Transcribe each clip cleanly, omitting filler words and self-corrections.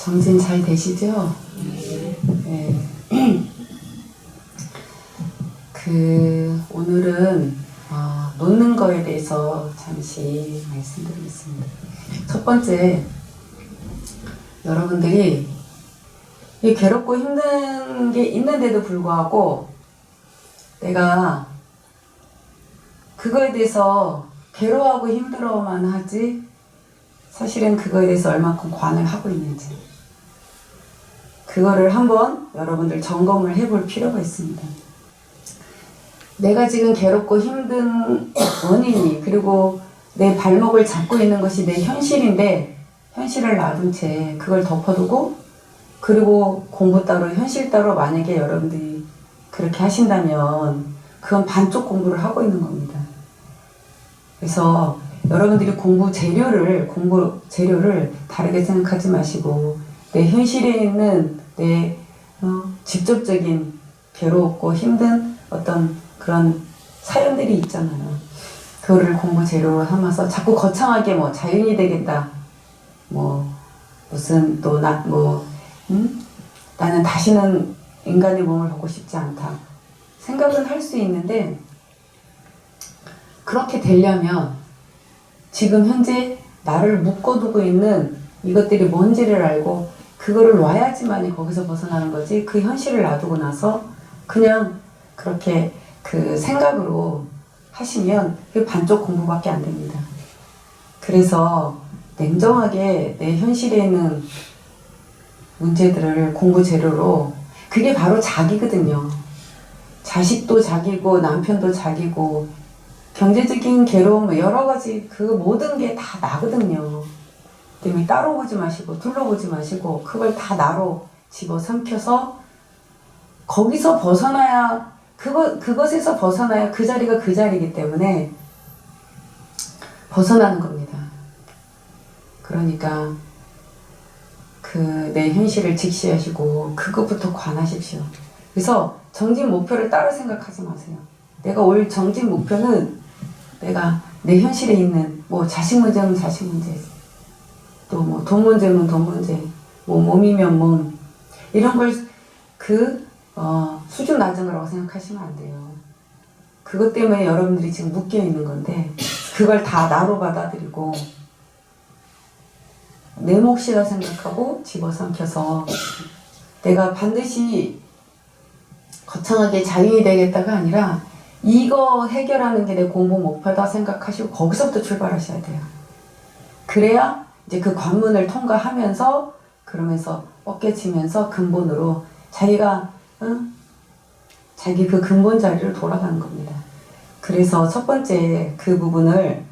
정진 잘 되시죠? 네. 오늘은 놓는 거에 대해서 잠시 말씀드리겠습니다. 첫 번째, 여러분들이 이 괴롭고 힘든 게 있는데도 불구하고 내가 그거에 대해서 괴로워하고 힘들어만 하지 사실은 그거에 대해서 얼만큼 관을 하고 있는지 그거를 한번 여러분들 점검을 해볼 필요가 있습니다. 내가 지금 괴롭고 힘든 원인이 그리고 내 발목을 잡고 있는 것이 내 현실인데 현실을 놔둔 채 그걸 덮어두고 그리고 공부 따로 현실 따로 만약에 여러분들이 그렇게 하신다면 그건 반쪽 공부를 하고 있는 겁니다. 그래서 여러분들이 공부 재료를 다르게 생각하지 마시고 내 현실에 있는 내 직접적인 괴롭고 힘든 어떤 그런 사연들이 있잖아요. 그거를 공부 재료로 삼아서 자꾸 거창하게 자연이 되겠다. 무슨 또 나는 다시는 인간의 몸을 보고 싶지 않다. 생각은 할 수 있는데 그렇게 되려면 지금 현재 나를 묶어두고 있는 이것들이 뭔지를 알고 그거를 놔야지만이 거기서 벗어나는 거지 그 현실을 놔두고 나서 그냥 그렇게 그 생각으로 하시면 그게 반쪽 공부밖에 안 됩니다. 그래서 냉정하게 내 현실에 있는 문제들을 공부 재료로 그게 바로 자기거든요. 자식도 자기고 남편도 자기고 경제적인 괴로움 여러 가지 그 모든 게 다 나거든요. 때문에 따로 보지 마시고 둘러보지 마시고 그걸 다 나로 집어삼켜서 거기서 벗어나야 그것에서 벗어나야 그 자리가 그 자리이기 때문에 벗어나는 겁니다. 그러니까 내 현실을 직시하시고 그것부터 관하십시오. 그래서 정진 목표를 따로 생각하지 마세요. 내가 올 정진 목표는 내가 내 현실에 있는 자식 문제면 자식 문제, 또 돈 문제면 돈 문제, 몸이면 몸 이런 걸 수준 낮은 거라고 생각하시면 안 돼요. 그것 때문에 여러분들이 지금 묶여 있는 건데 그걸 다 나로 받아들이고 내 몫이라 생각하고 집어삼켜서 내가 반드시 거창하게 자유인이 되겠다가 아니라 이거 해결하는 게 내 공부 목표다 생각하시고 거기서부터 출발하셔야 돼요. 그래야 이제 그 관문을 통과하면서 그러면서 뻗겨지면서 근본으로 자기가 자기 그 근본 자리를 돌아가는 겁니다. 그래서 첫 번째 그 부분을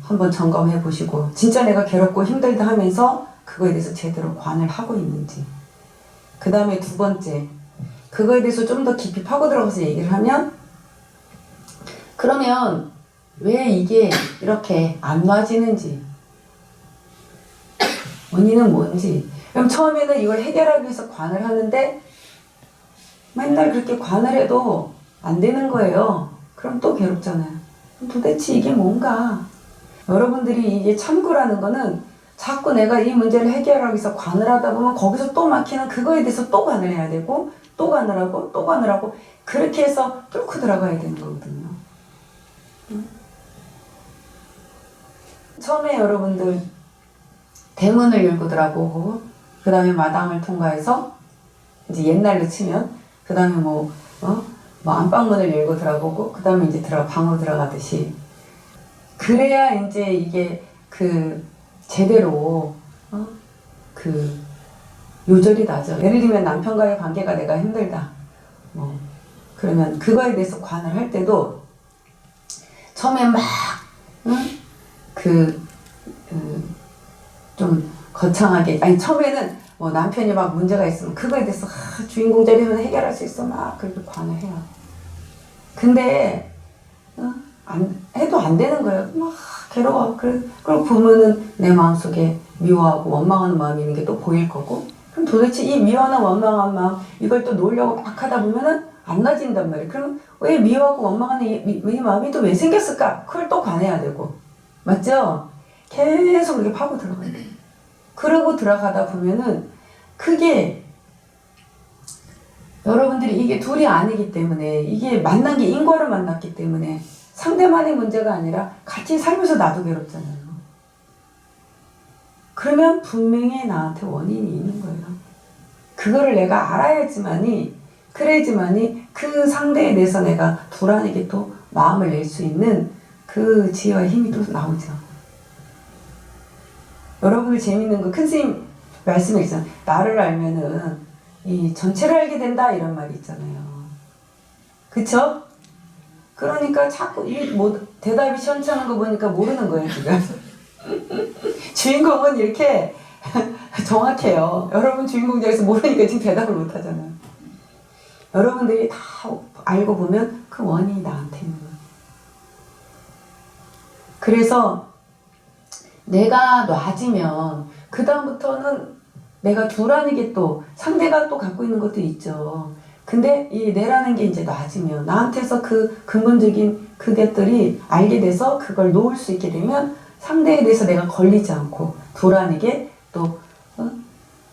한번 점검해 보시고 진짜 내가 괴롭고 힘들다 하면서 그거에 대해서 제대로 관을 하고 있는지 그 다음에 두 번째 그거에 대해서 좀 더 깊이 파고 들어가서 얘기를 하면 그러면 왜 이게 이렇게 안 놔지는지 원인은 뭔지 그럼 처음에는 이걸 해결하기 위해서 관을 하는데 맨날 그렇게 관을 해도 안 되는 거예요. 그럼 또 괴롭잖아요. 도대체 이게 뭔가 여러분들이 이게 참고라는 거는 자꾸 내가 이 문제를 해결하기 위해서 관을 하다 보면 거기서 또 막히는 그거에 대해서 또 관을 해야 되고 또 관을 하고 또 관을 하고 그렇게 해서 뚫고 들어가야 되는 거거든요. 처음에 여러분들 대문을 열고 들어가고 그 다음에 마당을 통과해서 이제 옛날로 치면 그 다음에 안방문을 열고 들어가고 그 다음에 이제 방으로 들어가듯이 그래야 이제 이게 제대로 요절이 나죠. 예를 들면 남편과의 관계가 내가 힘들다. 그러면 그거에 대해서 관을 할 때도 처음에 막 좀 거창하게 처음에는 남편이 막 문제가 있으면 그거에 대해서 주인공 자리면 해결할 수 있어 막 그렇게 관을 해요. 근데 해도 안 되는 거예요. 막 괴로워. 그리고 보면은 내 마음속에 미워하고 원망하는 마음이 있는 게 또 보일 거고 그럼 도대체 이 미워하는 원망한 마음 이걸 또 놓으려고 막 하다 보면은 안 놔진단 말이에요. 그럼 왜 미워하고 원망하는 이 마음이 또 왜 생겼을까? 그걸 또 관해야 되고. 맞죠? 계속 이렇게 파고 들어가요. 그러고 들어가다 보면은 그게 여러분들이 이게 둘이 아니기 때문에 이게 만난 게 인과를 만났기 때문에 상대만의 문제가 아니라 같이 살면서 나도 괴롭잖아요. 그러면 분명히 나한테 원인이 있는 거예요. 그거를 내가 알아야지만이 그래야지만이 그 상대에 대해서 내가 불안하게 또 마음을 낼 수 있는 그 지혜와 힘이 또 나오죠. 여러분들 재밌는 거 큰 스님 말씀이 있잖아요. 나를 알면은 이 전체를 알게 된다 이런 말이 있잖아요. 그쵸? 그러니까 자꾸 이 뭐 대답이 시원찮은 거 보니까 모르는 거예요 지금. 주인공은 이렇게 정확해요. 여러분 주인공 자리에서 모르니까 지금 대답을 못 하잖아요. 여러분들이 다 알고 보면 그 원인이 나한테 있는 거예요. 그래서 내가 놔지면 그 다음부터는 내가 두라는 게 또 상대가 또 갖고 있는 것도 있죠. 근데 이 내라는 게 이제 놔지면 나한테서 그 근본적인 그것들이 알게 돼서 그걸 놓을 수 있게 되면 상대에 대해서 내가 걸리지 않고 두라는 게 또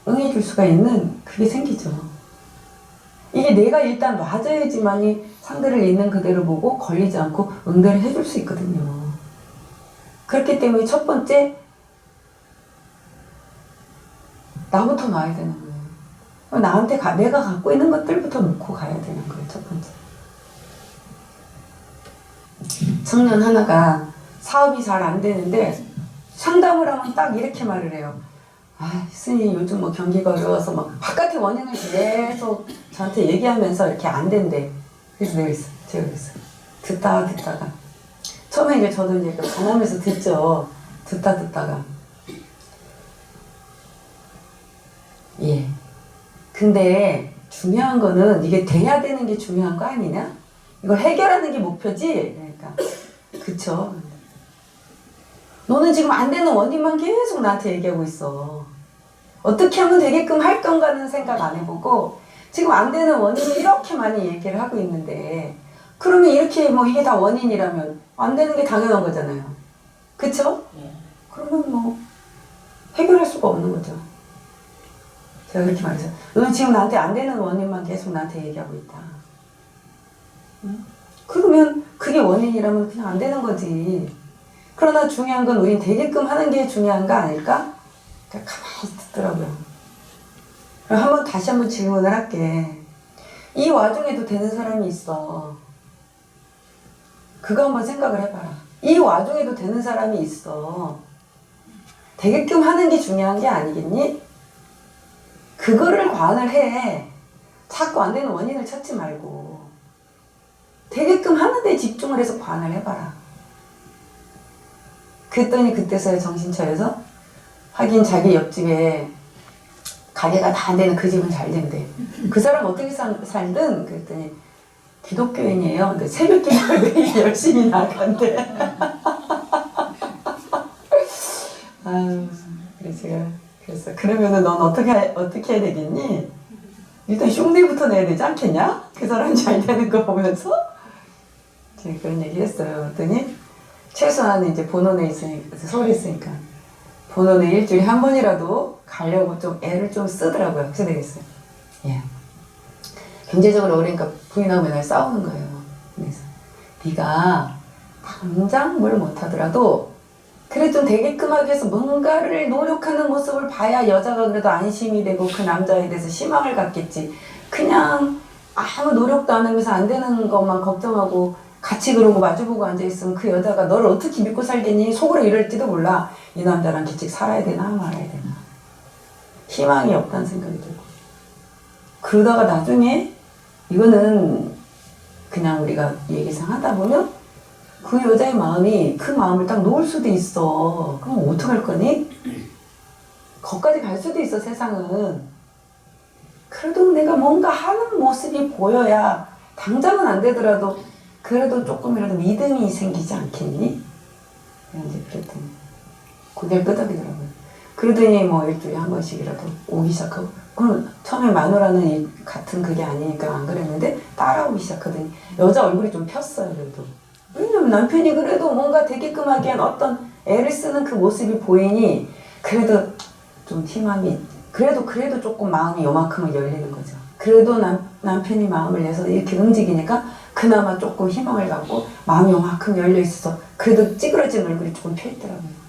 응해줄 수가 있는 그게 생기죠. 이게 내가 일단 놔줘야지만이 상대를 있는 그대로 보고 걸리지 않고 응대를 해줄 수 있거든요. 그렇기 때문에 첫 번째 나부터 놔야 되는 거예요. 나한테 내가 갖고 있는 것들부터 놓고 가야 되는 거예요. 첫 번째. 청년 하나가 사업이 잘 안 되는데 상담을 하면 딱 이렇게 말을 해요. 아, 스님 요즘 뭐 경기가 어려워서 막 바깥의 원인을 계속 저한테 얘기하면서 이렇게 안 된대. 그래서 제가 그랬어요. 듣다가 처음에 이제 저도 이제 경험에서 듣죠. 듣다가 예. 근데 중요한 거는 이게 돼야 되는 게 중요한 거 아니냐? 이걸 해결하는 게 목표지? 그러니까 그쵸. 너는 지금 안 되는 원인만 계속 나한테 얘기하고 있어. 어떻게 하면 되게끔 할 건가는 생각 안 해보고 지금 안 되는 원인을 이렇게 많이 얘기를 하고 있는데 그러면 이렇게 뭐 이게 다 원인이라면 안 되는 게 당연한 거잖아요. 그쵸? 그러면 뭐 해결할 수가 없는 거죠. 제가 그렇게 말했어요. 너는 지금 나한테 안 되는 원인만 계속 나한테 얘기하고 있다. 응? 그러면 그게 원인이라면 그냥 안 되는 거지. 그러나 중요한 건 우린 되게끔 하는 게 중요한 거 아닐까? 그러니까 가만히 듣더라고요. 그럼 다시 한번 질문을 할게. 이 와중에도 되는 사람이 있어. 그거 한번 생각을 해봐라. 이 와중에도 되는 사람이 있어. 되게끔 하는 게 중요한 게 아니겠니? 그거를 관을 해. 자꾸 안 되는 원인을 찾지 말고. 되게끔 하는 데 집중을 해서 관을 해봐라. 그랬더니 그때서야 정신 차려서 하긴 자기 옆집에 가게가 다 안 되는 그 집은 잘 된대. 그 사람 어떻게 살든 그랬더니 기독교인이에요. 근데 새벽 기도를 매일 열심히 나간대. 아유, 그래서 그러면은 넌 어떻게 해야 되겠니? 일단 흉내부터 내야 되지 않겠냐? 그 사람이 잘 되는 거 보면서 제가 그런 얘기 했어요. 그랬더니 최소한 이제 본원에 있으니까 서울에 있으니까 본원에 일주일에 한 번이라도 가려고 좀 애를 좀 쓰더라고요. 그래서 되겠어요. 예. 경제적으로 어려우니까 부인하고 맨날 싸우는 거예요. 그래서 네가 당장 뭘 못하더라도 그래 좀 되게끔 하기 위해서 뭔가를 노력하는 모습을 봐야 여자가 그래도 안심이 되고 그 남자에 대해서 희망을 갖겠지. 그냥 아무 노력도 안 하면서 안 되는 것만 걱정하고 같이 그러고 마주보고 앉아있으면 그 여자가 너를 어떻게 믿고 살겠니? 속으로 이럴지도 몰라. 이 남자랑 같이 살아야 되나 말아야 되나. 희망이 없다는 생각이 들고. 그러다가 나중에 이거는 그냥 우리가 얘기상 하다 보면 그 여자의 마음이 그 마음을 딱 놓을 수도 있어. 그럼 어떡할 거니? 거기까지 갈 수도 있어 세상은. 그래도 내가 뭔가 하는 모습이 보여야 당장은 안 되더라도 그래도 조금이라도 믿음이 생기지 않겠니? 이제 그랬더니 고개를 끄덕이더라고요. 그러더니 뭐 일주일에 한 번씩이라도 오기 시작하고, 그럼 처음에 마누라는 같은 그게 아니니까 안 그랬는데 따라오기 시작하더니 여자 얼굴이 좀 폈어요. 그래도 왜냐면 남편이 그래도 뭔가 되게끔 하기엔 어떤 애를 쓰는 그 모습이 보이니 그래도 좀 희망이, 그래도 조금 마음이 요만큼은 열리는 거죠. 그래도 남편이 마음을 내서 이렇게 움직이니까 그나마 조금 희망을 갖고 마음이 요만큼 열려 있어서 그래도 찌그러진 얼굴이 조금 펴 있더라고요.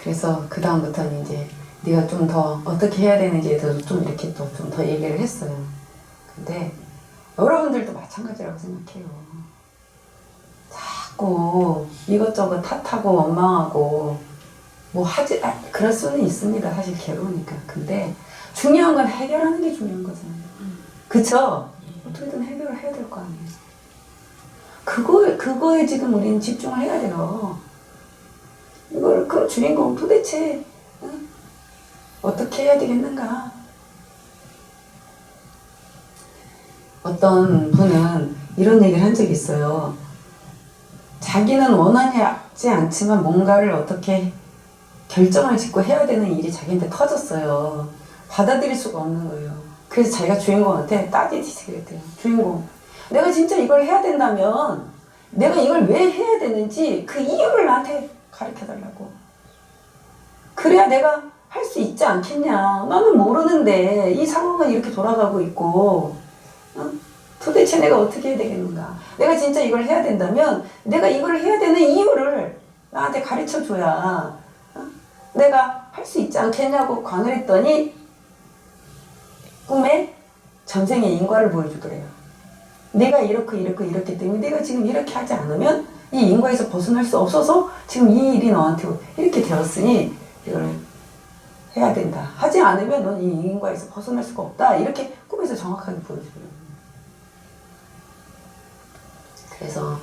그래서 그 다음부터는 이제 네가 좀 더 어떻게 해야 되는지에 대해서 좀 이렇게 또 좀 더 얘기를 했어요. 근데 여러분들도 마찬가지라고 생각해요. 자꾸 이것저것 탓하고 원망하고 뭐 하지, 그럴 수는 있습니다. 사실 괴로우니까. 근데 중요한 건 해결하는 게 중요한 거잖아요. 그쵸? 어떻게든 해결을 해야 될 거 아니에요. 그거에 지금 우리는 집중을 해야 돼요. 이걸, 그럼 주인공 도대체, 응? 어떻게 해야 되겠는가? 어떤 분은 이런 얘기를 한 적이 있어요. 자기는 원하지 않지만 뭔가를 어떻게 결정을 짓고 해야 되는 일이 자기한테 터졌어요. 받아들일 수가 없는 거예요. 그래서 자기가 주인공한테 따지듯이 그랬대요. 주인공, 내가 진짜 이걸 해야 된다면 내가 이걸 왜 해야 되는지 그 이유를 나한테 가르쳐달라고. 그래야 내가 할 수 있지 않겠냐. 나는 모르는데 이 상황은 이렇게 돌아가고 있고, 응? 도대체 내가 어떻게 해야 되겠는가. 내가 진짜 이걸 해야 된다면 내가 이걸 해야 되는 이유를 나한테 가르쳐줘야 내가 할 수 있지 않겠냐고 관을 했더니 꿈에 전생의 인과를 보여주더래요. 내가 이렇기 때문에 내가 지금 이렇게 하지 않으면 이 인과에서 벗어날 수 없어서 지금 이 일이 너한테 이렇게 되었으니 이걸 해야 된다. 하지 않으면 넌 이 인과에서 벗어날 수가 없다. 이렇게 꿈에서 정확하게 보여줘요. 그래서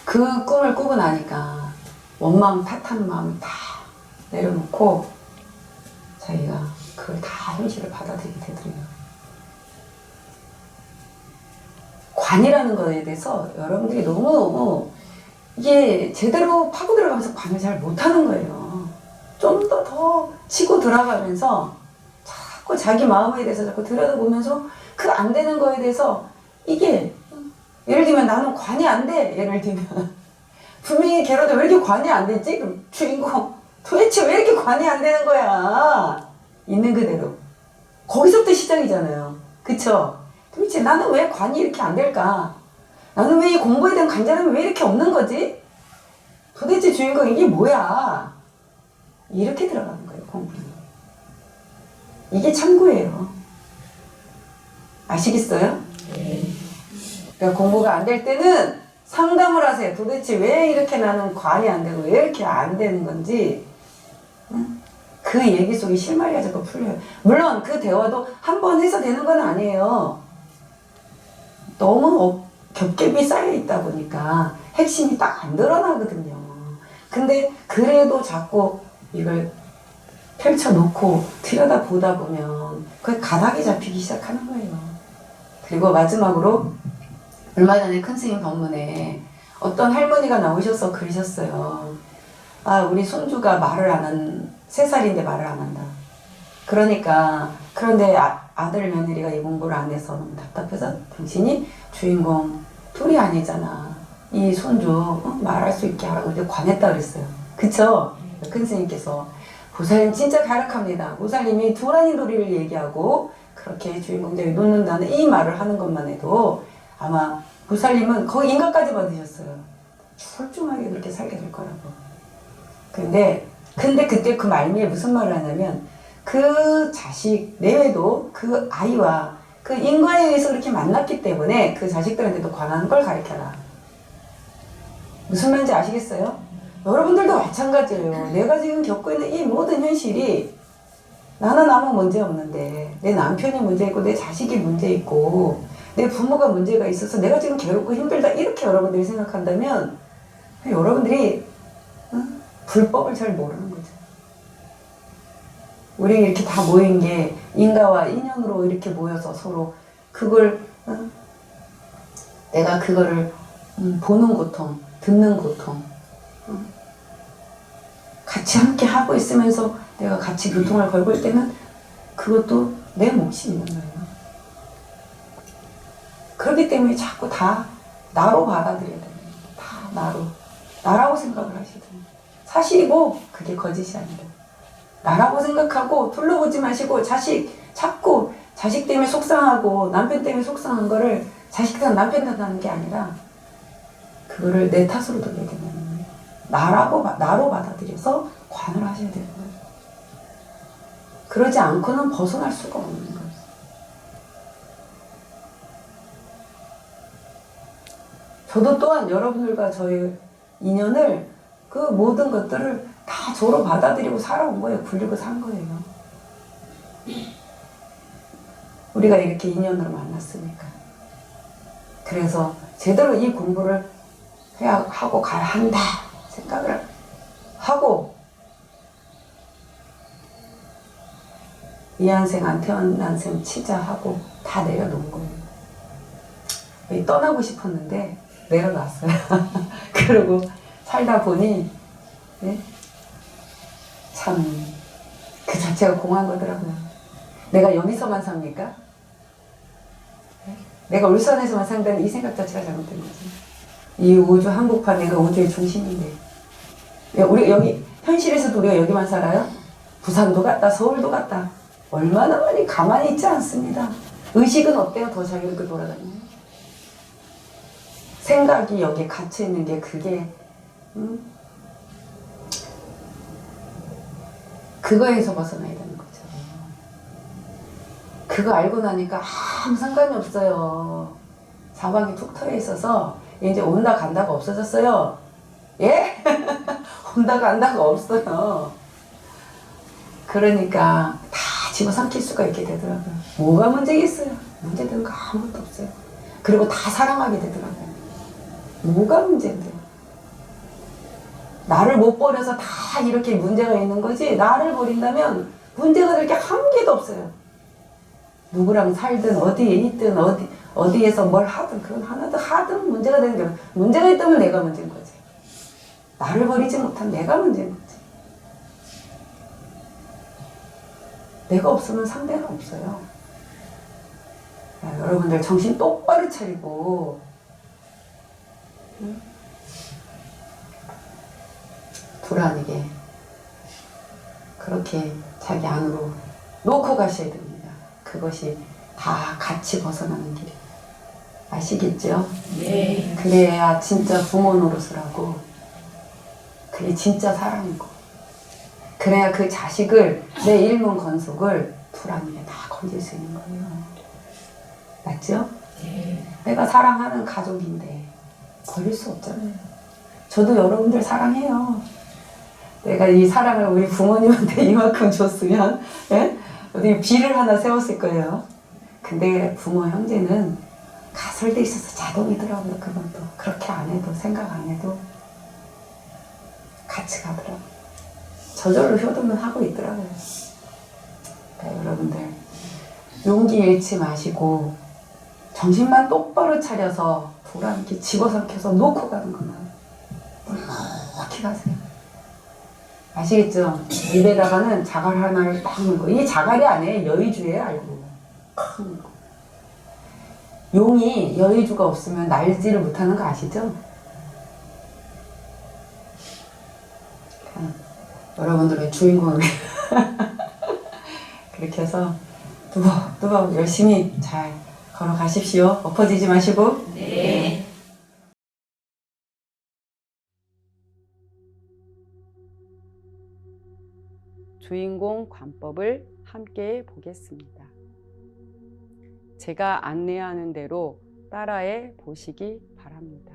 그 꿈을 꾸고 나니까 원망 탓하는 마음을 다 내려놓고 자기가 그걸 다 현실을 받아들이게 되더래요. 관이라는 거에 대해서 여러분들이 너무 이게 제대로 파고 들어가면서 관을 잘 못하는 거예요. 좀 더 치고 들어가면서 자꾸 자기 마음에 대해서 자꾸 들여다보면서 그 안 되는 거에 대해서 이게 예를 들면 나는 관이 안 돼. 예를 들면 분명히 걔로도 왜 이렇게 관이 안 되지? 그럼 주인공 도대체 왜 이렇게 관이 안 되는 거야? 있는 그대로. 거기서부터 시작이잖아요. 그쵸? 도대체 나는 왜 관이 이렇게 안 될까? 나는 왜 이 공부에 대한 간절함이 왜 이렇게 없는 거지? 도대체 주인공 이게 뭐야? 이렇게 들어가는 거예요, 공부는. 이게 참고예요. 아시겠어요? 네. 그러니까 공부가 안 될 때는 상담을 하세요. 도대체 왜 이렇게 나는 관이 안 되고 왜 이렇게 안 되는 건지, 응? 그 얘기 속에 실마리가 자꾸 풀려요. 물론 그 대화도 한 번 해서 되는 건 아니에요. 너무 겹겹이 쌓여 있다 보니까 핵심이 딱 안 드러나거든요. 근데 그래도 자꾸 이걸 펼쳐놓고 들여다보다 보면 그게 가닥이 잡히기 시작하는 거예요. 그리고 마지막으로 얼마 전에 큰 스님 법문에 어떤 할머니가 나오셔서 그러셨어요. 아, 우리 손주가 말을 안 한, 3살인데 말을 안 한다. 그런데 아들 며느리가 이 공부를 안 해서 너무 답답해서 당신이 주인공 둘이 아니잖아. 이 손주 말할 수 있게 하라고 이제 관했다 그랬어요. 그쵸? 큰 스님께서 보살님 진짜 가력합니다. 보살님이 두라니 도리를 얘기하고 그렇게 주인공들이 놓는다는 이 말을 하는 것만 해도 아마 보살님은 거의 인가까지 받으셨어요. 출중하게 그렇게 살게 될 거라고. 근데 그때 그 말미에 무슨 말을 하냐면 그 자식 내외도 그 아이와 그 인과에 의해서 그렇게 만났기 때문에 그 자식들한테도 관한 걸 가르쳐라. 무슨 말인지 아시겠어요? 여러분들도 마찬가지예요. 내가 지금 겪고 있는 이 모든 현실이 나는 아무 문제 없는데 내 남편이 문제 있고 내 자식이 문제 있고 내 부모가 문제가 있어서 내가 지금 괴롭고 힘들다 이렇게 여러분들이 생각한다면 여러분들이 불법을 잘 모르는 거죠. 우리 이렇게 다 모인 게 인과와 인연으로 이렇게 모여서 서로 그걸 내가 그거를 보는 고통, 듣는 고통, 같이 함께 하고 있으면서 내가 같이 교통을 걸고 있을 때는 그것도 내 몫이 있는 거예요. 그렇기 때문에 자꾸 다 나로 받아들여야 돼요. 다 나라고 생각을 하셔야 돼요. 사실이고 그게 거짓이 아니다. 나라고 생각하고 둘러보지 마시고 자꾸 자식 때문에 속상하고 남편 때문에 속상한 거를 자식 탓 남편 탓하는 게 아니라 그거를 내 탓으로 돌려야 된다는 거예요. 나로 받아들여서 관을 하셔야 되는 거예요. 그러지 않고는 벗어날 수가 없는 거예요. 저도 또한 여러분들과 저의 인연을 그 모든 것들을 다 저로 받아들이고 살아온 거예요. 굴리고 산 거예요. 우리가 이렇게 인연으로 만났으니까. 그래서 제대로 이 공부를 해야 하고 가야 한다 생각을 하고 이한생 안 태어난 셈 치자 하고 다 내려놓은 거예요. 떠나고 싶었는데 내려놨어요. 그러고 살다 보니 참 그 자체가 공한 거더라고요. 내가 여기서만 삽니까? 내가 울산에서만 산다는 이 생각 자체가 잘못된 거지. 이 우주 한복판 내가 우주의 중심인데 우리 여기 현실에서도 우리가 여기만 살아요? 부산도 갔다 서울도 갔다 얼마나 많이 가만히 있지 않습니다. 의식은 어때요? 더 자유롭게 돌아다니는 생각이 여기에 갇혀있는 게 그게 그거에서 벗어나야 되는 거죠. 그거 알고 나니까 아무 상관이 없어요. 사방이 툭 트여 있어서 이제 온다 간다가 없어졌어요. 예? 온다 간다가 없어요. 그러니까 다 집어삼킬 수가 있게 되더라고요. 뭐가 문제겠어요? 문제되는 거 아무것도 없어요. 그리고 다 사랑하게 되더라고요. 뭐가 문제인데요? 나를 못 버려서 다 이렇게 문제가 있는 거지 나를 버린다면 문제가 될 게 한 개도 없어요. 누구랑 살든 어디에 있든 어디에서 뭘 하든 그건 하든 문제가 되는 게 문제가 있다면 내가 문제인 거지. 나를 버리지 못한 내가 문제인 거지. 내가 없으면 상대가 없어요. 야, 여러분들 정신 똑바로 차리고 불안하게 그렇게 자기 안으로 놓고 가셔야 됩니다. 그것이 다 같이 벗어나는 길이에요. 아시겠죠? 네. 그래야 진짜 부모 노릇을 하고 그게 진짜 사랑이고 그래야 그 자식을 내 일문건속을 불안하게 다 건질 수 있는 거예요. 맞죠? 네. 내가 사랑하는 가족인데 버릴 수 없잖아요. 저도 여러분들 사랑해요. 내가 이 사랑을 우리 부모님한테 이만큼 줬으면 어디 비를 하나 세웠을 거예요. 근데 부모 형제는 가설돼 있어서 자동이더라고요. 그건 또 그렇게 안 해도 생각 안 해도 같이 가더라고요. 저절로 효도는 하고 있더라고요. 그러니까 여러분들 용기 잃지 마시고 정신만 똑바로 차려서 불안하게 집어삼켜서 놓고 가는 것만 이렇게 가세요. 아시겠죠? 입에다가는 자갈 하나를 딱 넣고 이게 자갈이 아니에요. 여의주예요. 알고 보면 큰 거. 용이 여의주가 없으면 날지를 못하는 거 아시죠? 여러분들의 주인공을 그렇게 해서 뚜벅뚜벅 열심히 잘 걸어가십시오. 엎어지지 마시고. 네. 주인공 관법을 함께 보겠습니다. 제가 안내하는 대로 따라해 보시기 바랍니다.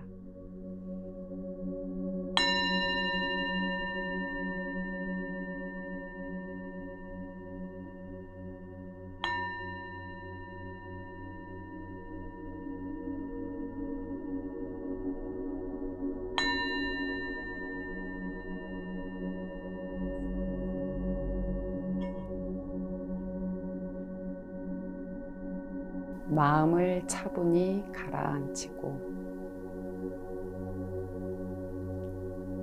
마음을 차분히 가라앉히고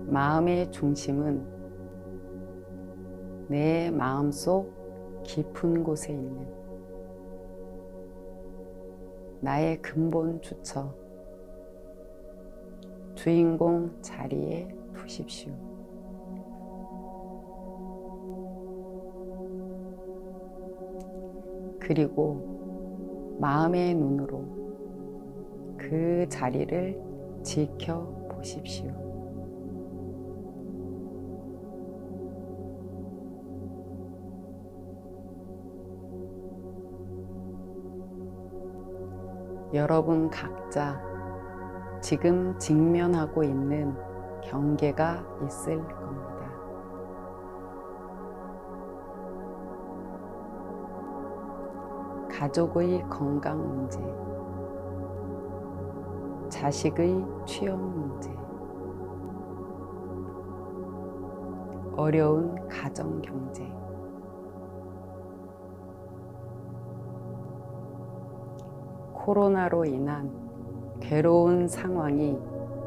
마음의 중심은 내 마음속 깊은 곳에 있는 나의 근본 주처, 주인공 자리에 두십시오. 그리고 마음의 눈으로 그 자리를 지켜보십시오. 여러분 각자 지금 직면하고 있는 경계가 있을 겁니다. 가족의 건강 문제, 자식의 취업 문제, 어려운 가정 경제, 코로나로 인한 괴로운 상황이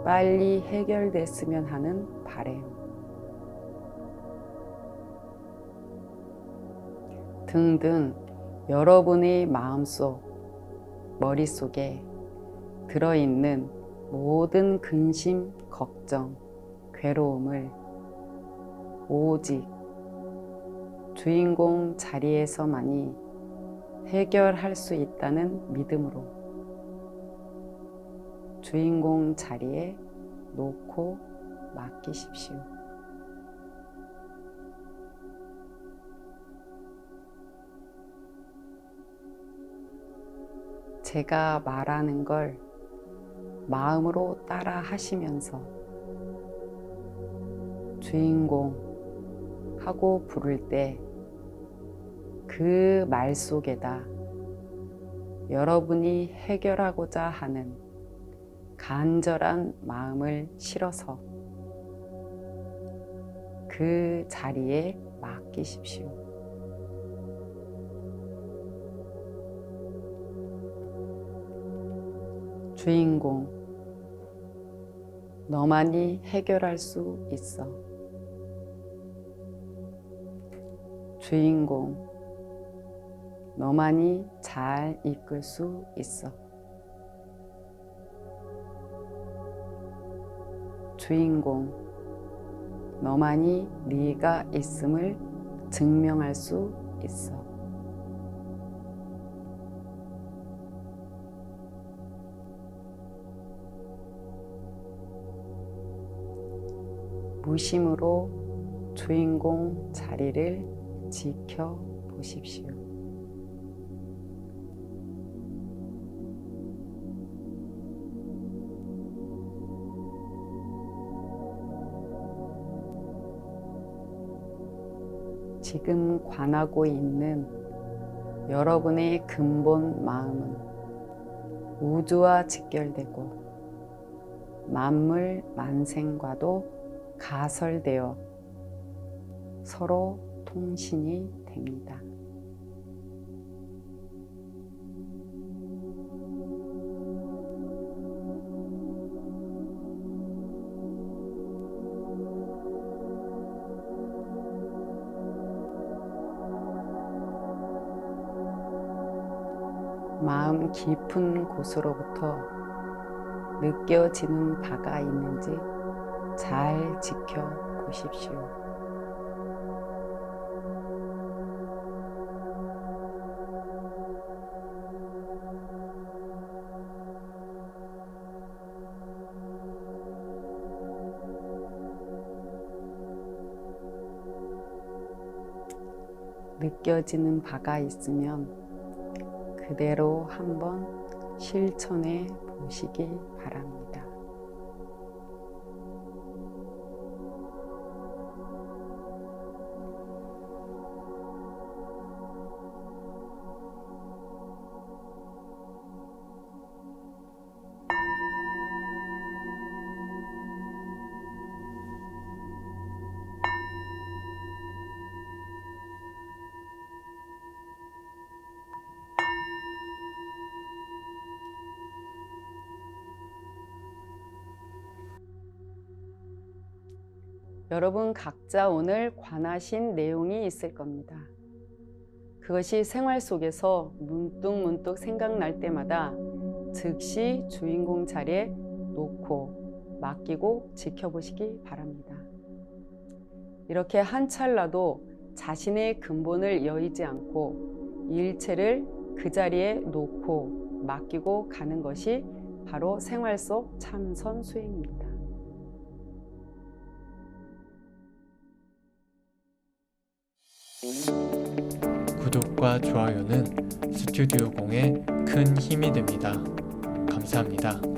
빨리 해결됐으면 하는 바람 등등 여러분의 마음속, 머릿속에 들어있는 모든 근심, 걱정, 괴로움을 오직 주인공 자리에서만이 해결할 수 있다는 믿음으로 주인공 자리에 놓고 맡기십시오. 제가 말하는 걸 마음으로 따라 하시면서 주인공 하고 부를 때 그 말 속에다 여러분이 해결하고자 하는 간절한 마음을 실어서 그 자리에 맡기십시오. 주인공, 너만이 해결할 수 있어. 주인공, 너만이 잘 이끌 수 있어. 주인공, 너만이 네가 있음을 증명할 수 있어. 무심으로 주인공 자리를 지켜보십시오. 지금 관하고 있는 여러분의 근본 마음은 우주와 직결되고 만물 만생과도 가설되어 서로 통신이 됩니다. 마음 깊은 곳으로부터 느껴지는 바가 있는지 잘 지켜보십시오. 느껴지는 바가 있으면 그대로 한번 실천해 보시기 바랍니다. 여러분 각자 오늘 관하신 내용이 있을 겁니다. 그것이 생활 속에서 문득문득 생각날 때마다 즉시 주인공 자리에 놓고 맡기고 지켜보시기 바랍니다. 이렇게 한 찰나도 자신의 근본을 여의지 않고 일체를 그 자리에 놓고 맡기고 가는 것이 바로 생활 속 참선 수행입니다. 구독과 좋아요는 스튜디오 공에 큰 힘이 됩니다. 감사합니다.